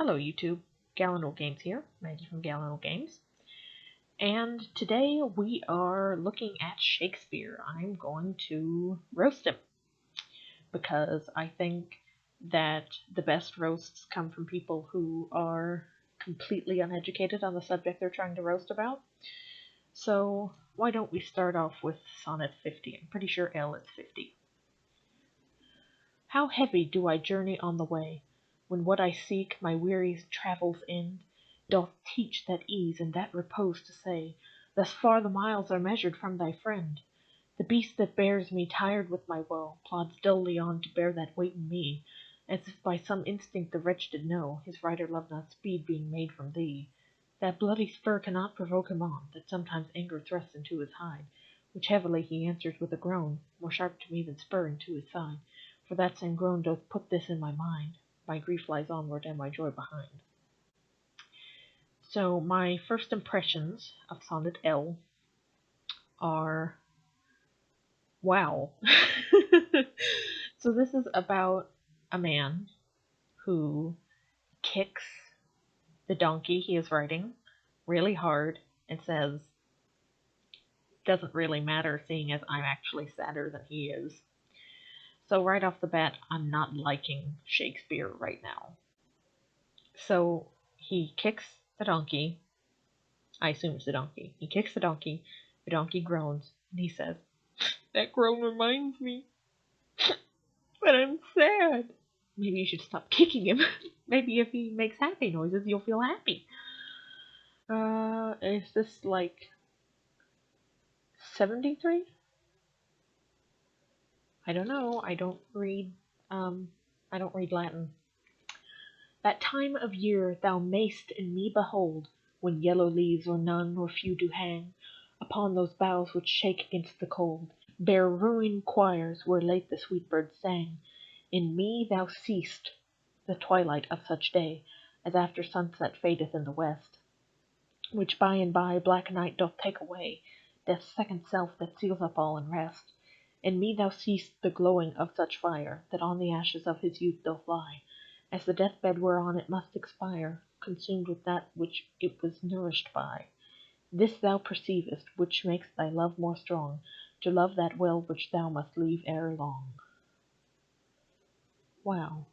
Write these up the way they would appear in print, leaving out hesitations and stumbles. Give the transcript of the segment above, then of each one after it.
Hello YouTube, Gallinal Games here, Maggie from Gallinal Games, and today we are looking at Shakespeare. I'm going to roast him, because I think that the best roasts come from people who are completely uneducated on the subject they're trying to roast about. So why don't we start off with Sonnet 50? I'm pretty sure L is 50. How heavy do I journey on the way, when what I seek my weary travel's end doth teach that ease and that repose to say, Thus far the miles are measured from thy friend. The beast that bears me, tired with my woe, plods dully on to bear that weight in me, as if by some instinct the wretch did know his rider loved not speed, being made from thee. That bloody spur cannot provoke him on, that sometimes anger thrusts into his hide, which heavily he answers with a groan, more sharp to me than spur into his side. For that same groan doth put this in my mind, my grief lies onward and my joy behind. So my first impressions of Sonnet L are, wow. So this is about a man who kicks the donkey he is riding really hard and says, doesn't really matter seeing as I'm actually sadder than he is. So right off the bat, I'm not liking Shakespeare right now. So he kicks the donkey. I assume it's the donkey. He kicks the donkey groans, and he says, That groan reminds me that I'm sad. Maybe you should stop kicking him. Maybe if he makes happy noises, you'll feel happy. Is this like 73? I don't know. I don't read Latin. That time of year thou mayst in me behold, when yellow leaves or none or few do hang upon those boughs which shake against the cold, bear ruined choirs where late the sweet birds sang. In me thou seest the twilight of such day, as after sunset fadeth in the west, which by and by black night doth take away, death's second self that seals up all in rest. In me thou seest the glowing of such fire, that on the ashes of his youth doth lie, as the deathbed whereon it must expire, consumed with that which it was nourished by. This thou perceivest, which makes thy love more strong, to love that well which thou must leave ere long. Wow.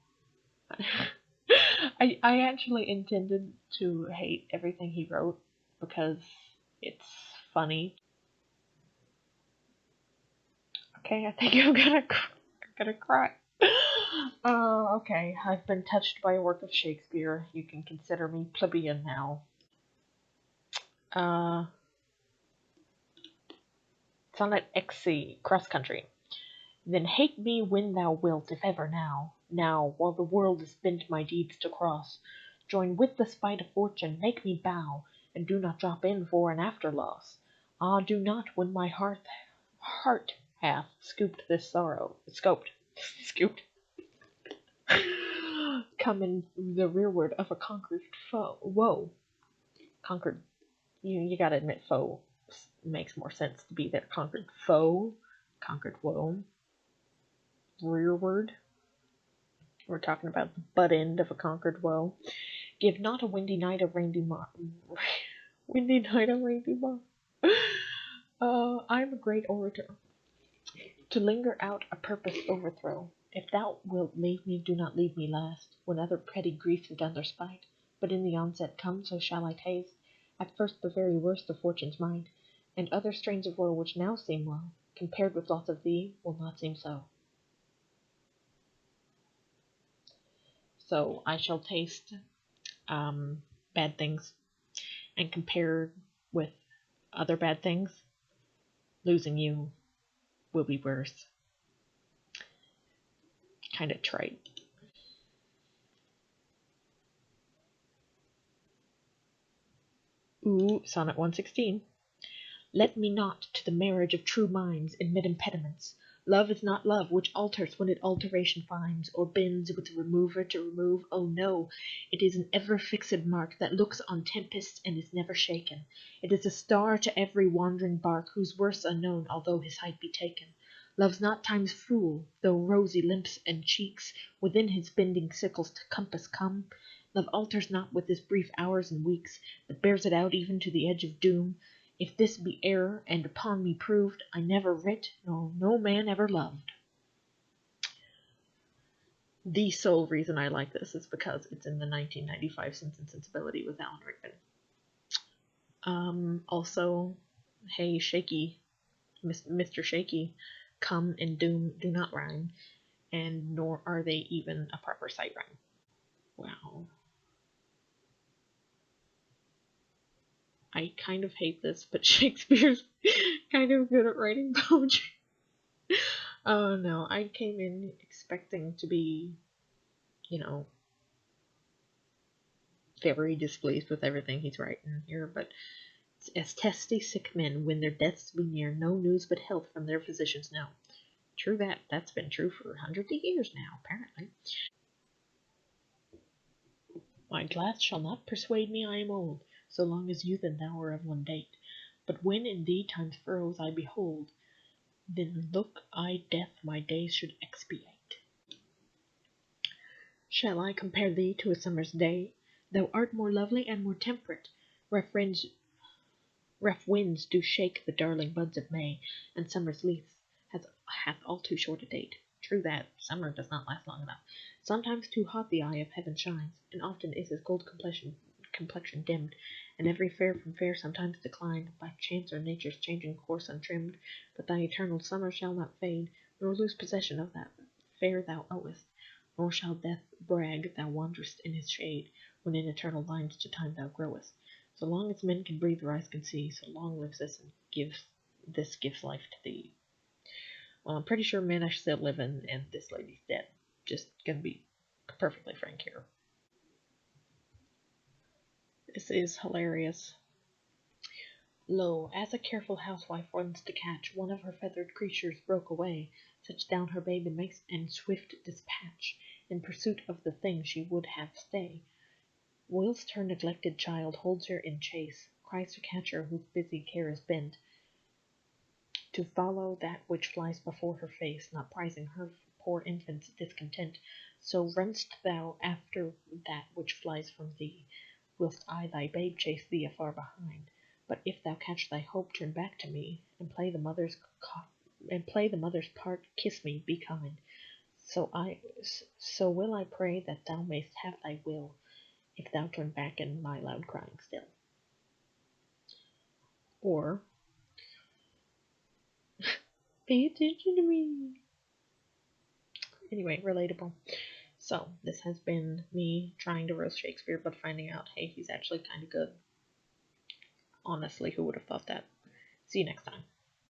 I actually intended to hate everything he wrote because it's funny. Okay, I think I'm gonna cry. Okay, I've been touched by a work of Shakespeare. You can consider me plebeian now. Sonnet XC, cross country. Then hate me when thou wilt, if ever now, while the world is bent my deeds to cross. Join with the spite of fortune, make me bow, and do not drop in for an after loss. Ah, do not, when my heart hath scooped this sorrow, scooped, come in the rearward of a conquered foe. Whoa, conquered. You gotta admit, foe makes more sense to be there. Conquered foe, conquered woe. Rearward. We're talking about the butt end of a conquered woe. Give not a windy night a rainy mar. Windy night a rainy mar. I am a great orator. To linger out a purpose overthrow. If thou wilt leave me, do not leave me last, when other petty griefs have done their spite. But in the onset come, so shall I taste, at first the very worst of fortune's might, and other strains of woe which now seem low, compared with loss of thee, will not seem so. So I shall taste bad things, and compared with other bad things, losing you will be worse. Kind of trite. Ooh, Sonnet 116. Let me not to the marriage of true minds admit impediments. Love is not love, which alters when it alteration finds, or bends with a remover to remove. Oh no, it is an ever fixed mark that looks on tempests and is never shaken. It is a star to every wandering bark, whose worth's unknown, although his height be taken. Love's not time's fool, though rosy lips and cheeks within his bending sickles to compass come. Love alters not with his brief hours and weeks, but bears it out even to the edge of doom. If this be error, and upon me proved, I never writ, nor no man ever loved. The sole reason I like this is because it's in the 1995 Sense and Sensibility with Alan Rickman. Also, hey, Shaky, Mr. Shaky, come and doom do not rhyme, and nor are they even a proper sight rhyme. Wow. I kind of hate this, but Shakespeare's kind of good at writing poetry. Oh no, I came in expecting to be, you know, very displeased with everything he's writing here, but as testy sick men, when their deaths be near, no news but health from their physicians know. True that. That's been true for hundreds of years now, apparently. My glass shall not persuade me I am old, so long as youth and thou are of one date. But when in thee time's furrows I behold, then look I death my days should expiate. Shall I compare thee to a summer's day? Thou art more lovely and more temperate. Rough winds Rough winds do shake the darling buds of May, and summer's leaf hath all too short a date. True that, summer does not last long enough. Sometimes too hot the eye of heaven shines, and often is his gold complexion dimmed, and every fair from fair sometimes declined, by chance or nature's changing course untrimmed. But thy eternal summer shall not fade, nor lose possession of that fair thou owest, nor shall death brag thou wanderest in his shade, when in eternal lines to time thou growest. So long as men can breathe or eyes can see, so long lives this and gives life to thee. Well, I'm pretty sure men are still living and this lady's dead. Just gonna be perfectly frank here. This is hilarious. Lo, as a careful housewife runs to catch one of her feathered creatures broke away, such down her babe and makes in swift dispatch, in pursuit of the thing she would have stay, whilst her neglected child holds her in chase, cries to catch her whose busy care is bent, to follow that which flies before her face, not prizing her poor infant's discontent. So run'st thou after that which flies from thee, whilst I thy babe chase thee afar behind. But if thou catch thy hope, turn back to me, and play the mother's part, kiss me, be kind. So will I pray that thou mayst have thy will, if thou turn back in my loud crying still. Or, pay attention to me. Anyway, relatable. So, this has been me trying to roast Shakespeare, but finding out, hey, he's actually kind of good. Honestly, who would have thought that? See you next time.